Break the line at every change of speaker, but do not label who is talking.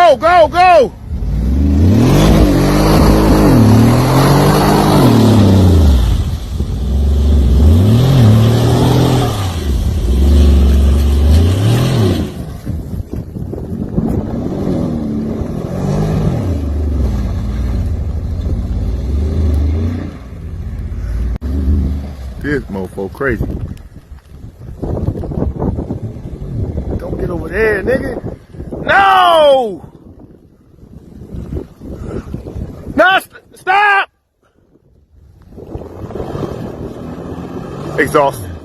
Go, go, go! This mofo crazy. Don't get over there, nigga. No! No, stop! Exhausted.